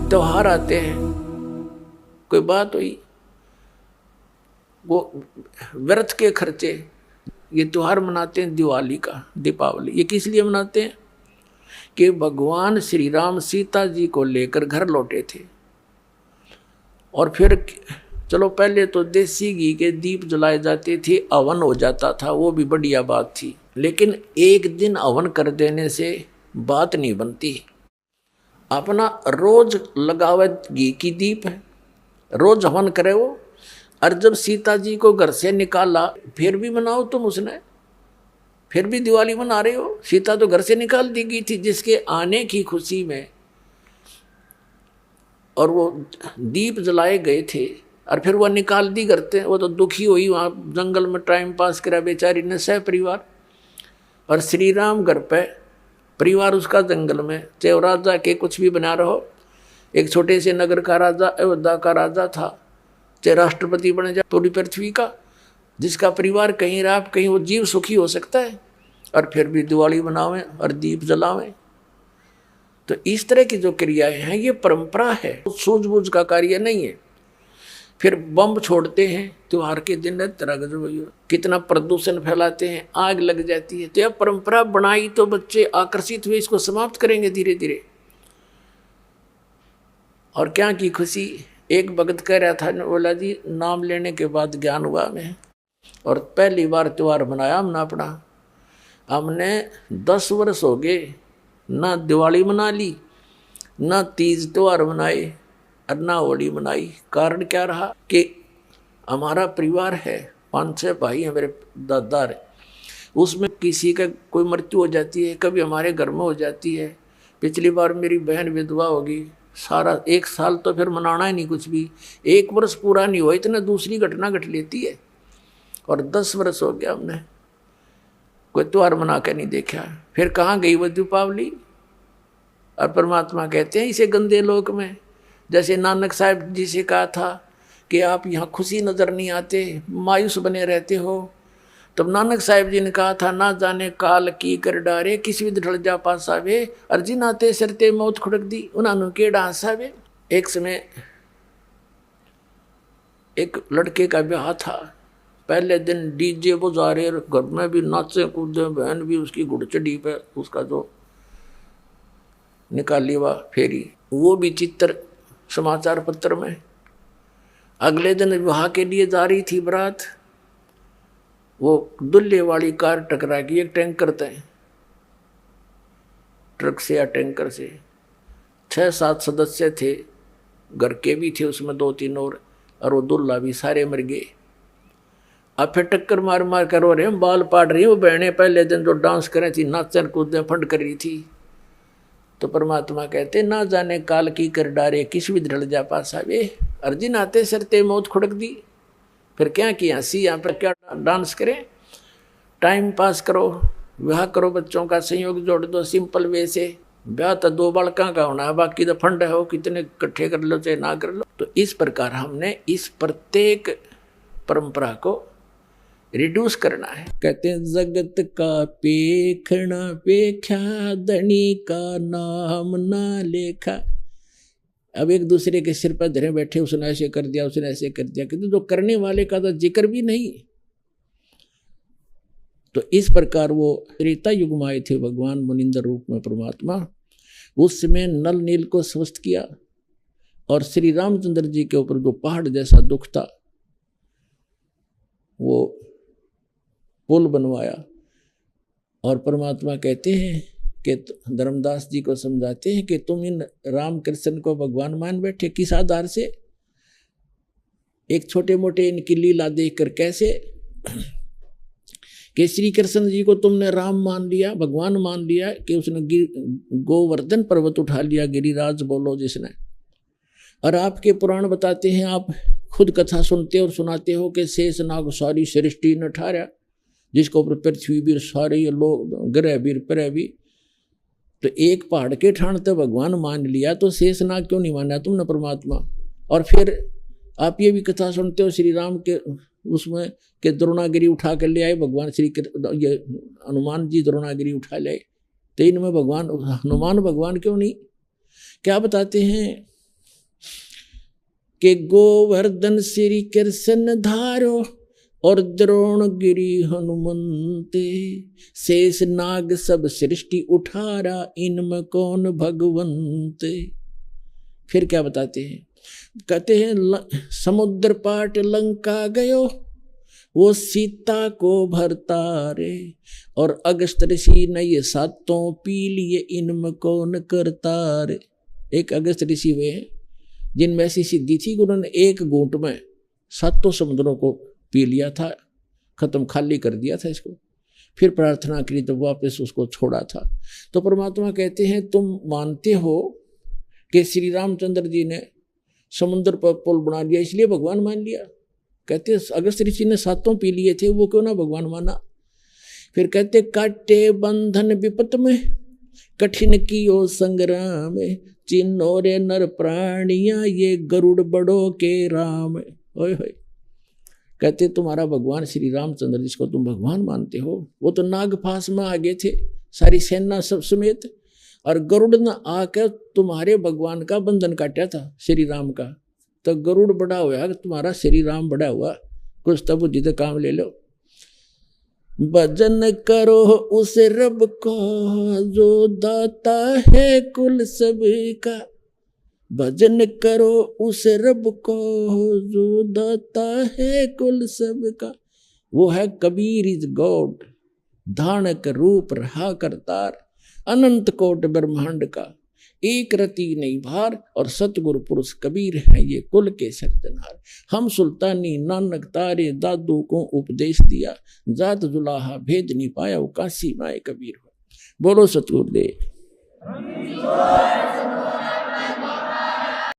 त्योहार आते हैं, कोई बात हुई, वो व्यर्थ के खर्चे, ये त्योहार मनाते हैं दिवाली का, दीपावली, ये किस लिए मनाते हैं कि भगवान श्री राम सीता जी को लेकर घर लौटे थे। और फिर चलो पहले तो देसी घी के दीप जलाए जाते थे, हवन हो जाता था, वो भी बढ़िया बात थी, लेकिन एक दिन हवन कर देने से बात नहीं बनती। अपना रोज लगावे घी की दीप है, रोज हवन करे वो। और जब सीता जी को घर से निकाला, फिर भी मनाओ तुम उसने, फिर भी दिवाली मना रहे हो। सीता तो घर से निकाल दी गई थी जिसके आने की खुशी में, और वो दीप जलाए गए थे, और फिर वह निकाल दी करते। वो तो दुखी हुई, वहाँ जंगल में टाइम पास करा बेचारी ने सह परिवार। और श्री राम घर पे, परिवार उसका जंगल में, चाहे वो राजा के कुछ भी बना रहो, एक छोटे से नगर का राजा, अयोध्या का राजा था, चाहे राष्ट्रपति बने जाए पूरी पृथ्वी का, जिसका परिवार कहीं रहा कहीं वो जीव सुखी हो सकता है, और फिर भी दिवाली मनावें और दीप जलावें। तो इस तरह की जो क्रियाएं हैं ये परंपरा है, सूझबूझ का कार्य नहीं है। फिर बम छोड़ते हैं त्योहार के दिन, कितना प्रदूषण फैलाते हैं, आग लग जाती है। तो यह परंपरा बनाई तो बच्चे आकर्षित हुए, इसको समाप्त करेंगे धीरे धीरे। और क्या की खुशी, एक भगत कह रहा था, बोला जी नाम लेने के बाद ज्ञान हुआ हमें, और पहली बार त्योहार मनाया हमने अपना। हमने 10 वर्ष हो गए ना दिवाली मना ली, ना तीज त्योहार मनाए, और ना होली मनाई। कारण क्या रहा कि हमारा परिवार है, 5-6 भाई हैं मेरे दादा, उसमें किसी का कोई मृत्यु हो जाती है, कभी हमारे घर में हो जाती है। पिछली बार मेरी बहन विधवा होगी, सारा 1 साल तो फिर मनाना ही नहीं कुछ भी, 1 वर्ष पूरा नहीं हुआ इतना दूसरी घटना घट लेती है। और 10 वर्ष हो गया हमने कोई त्योहार मना के नहीं देखा। फिर कहाँ गई वो दीपावली। और परमात्मा कहते हैं इसे गंदे लोक में, जैसे नानक साहब जी से कहा था कि आप यहाँ खुशी नज़र नहीं आते, मायूस बने रहते हो। तब नानक साहब जी ने कहा था, ना जाने काल की कर डारे, किसी भी ढल जा पासावे, अर्जी नाते सरते मौत खुड़क दी, उन्होंने केड़ा हंसावे। एक समय एक लड़के का ब्याह था, पहले दिन डीजे बजा रहे, घर में भी नाचे कूदे, बहन भी उसकी घुड़चड़ी पे उसका जो निकाली हुआ फेरी, वो भी चित्र समाचार पत्र में। अगले दिन विवाह के लिए जा रही थी बारात, वो दुल्हे वाली कार टकरा गई एक टैंकर से, ट्रक से या टैंकर से। 6-7 सदस्य थे, घर के भी थे उसमें 2-3 और वो दुल्हा भी, सारे मर गए। अब फिर टक्कर मार मार कर रो रहे हैं, बाल पाड़ रही हैं वो बहनें, पहले दिन जो डांस कर रही थी, नाचन कूदने फंड कर रही थी। तो परमात्मा कहते, ना जाने काल की कर डारे, किस भी ढल जा पासा वे, अर्जी नाते सरते मौत खुड़क दी। फिर क्या किया, हंसी यहाँ पर क्या डांस करें, टाइम पास करो, विवाह करो, बच्चों का संयोग जोड़ दो सिंपल वे से। ब्याह तो 2 बालका का होना है, बाकी तो फंड है, हो कितने इकट्ठे कर लो चाहे ना कर लो। तो इस प्रकार हमने इस प्रत्येक परंपरा को रिड्यूस करना है। कहते हैं जगत का पेखना पेख्या, धनी का नाम ना लेखा। अब एक दूसरे के सिर पर धरे बैठे, उसने ऐसे कर दिया, उसने ऐसे कर दिया, किंतु जो करने वाले का तो जिक्र भी नहीं। तो इस प्रकार वो त्रेता युग में आए थे भगवान मुनिंदर रूप में परमात्मा। उस समय नल नील को स्वस्थ किया, और श्री रामचंद्र जी के ऊपर जो पहाड़ जैसा दुख था वो पुल बनवाया। और परमात्मा कहते हैं कि धर्मदास जी को समझाते हैं कि तुम इन राम कृष्ण को भगवान मान बैठे, किस आधार से, एक छोटे मोटे इनकी लीला देखकर कैसे, कि श्री कृष्ण जी को तुमने राम मान लिया, भगवान मान लिया, कि उसने गोवर्धन पर्वत उठा लिया, गिरिराज बोलो जिसने। और आपके पुराण बताते हैं, आप खुद कथा सुनते और सुनाते हो कि शेष नाग सारी सृष्टि न ठारा, जिसको ऊपर पृथ्वी भी सारे लोग ग्रह भी प्रह भी। तो एक पहाड़ के ठाण तो भगवान मान लिया, तो शेष नाग क्यों नहीं माना तुमने परमात्मा। और फिर आप ये भी कथा सुनते हो श्री राम के उसमें कि द्रोणागिरी उठा कर ले आए भगवान, ये हनुमान जी द्रोणागिरी उठा ले, तो इनमें भगवान हनुमान भगवान क्यों नहीं। क्या बताते हैं के गोवर्धन श्री कृष्ण धारो और द्रोण गिरी हनुमंते, शेष नाग सब सृष्टि उठारा इनमें कौन भगवंते। फिर क्या बताते हैं, कहते हैं समुद्र पाट लंका गयो वो सीता को भरता रे, और अगस्त ऋषि ने ये सातों पी लिए इनमें कौन करता रे। एक अगस्त ऋषि वे हैं जिनमें ऐसी सिद्धि थी कि उन्होंने एक घूंट में सातों समुद्रों को पी लिया था, खत्म खाली कर दिया था इसको, फिर प्रार्थना करी तो वापस उसको छोड़ा था। तो परमात्मा कहते हैं तुम मानते हो कि श्री रामचंद्र जी ने समुद्र पर पुल बना दिया इसलिए भगवान मान लिया। कहते अगस्त ऋषि ने सातों पी लिए थे, वो क्यों ना भगवान माना। फिर कहते काटे बंधन विपत में कठिन कियो संग्राम, चिन्हो रे नर प्राणिया ये गरुड़ बड़ो के राम। ओए होए, कहते तुम्हारा भगवान श्री रामचंद्र जिसको तुम भगवान मानते हो वो तो नागपाश में आ गए थे सारी सेना सब समेत, और गरुड़ ने आकर तुम्हारे भगवान का बंधन काटा था श्री राम का। तो गरुड़ बड़ा हुआ तुम्हारा श्री राम बड़ा हुआ, कुछ तो बुद्धि तो काम ले लो। भजन करो उस रब को जो दाता है कुल सबका, भजन करो उस रब को जो दाता है कुल सबका। वो है कबीर इज गॉड, धानक रूप रहा करतार, अनंत कोट ब्रह्मांड का एक रति नहीं भार, और सतगुरु पुरुष कबीर है ये कुल के सर्जनहार। हम सुल्तानी नानक तारे दादू को उपदेश दिया, जात जुलाहा भेद नहीं पाया वो काशी माए कबीर हो। बोलो सतगुरुदेव।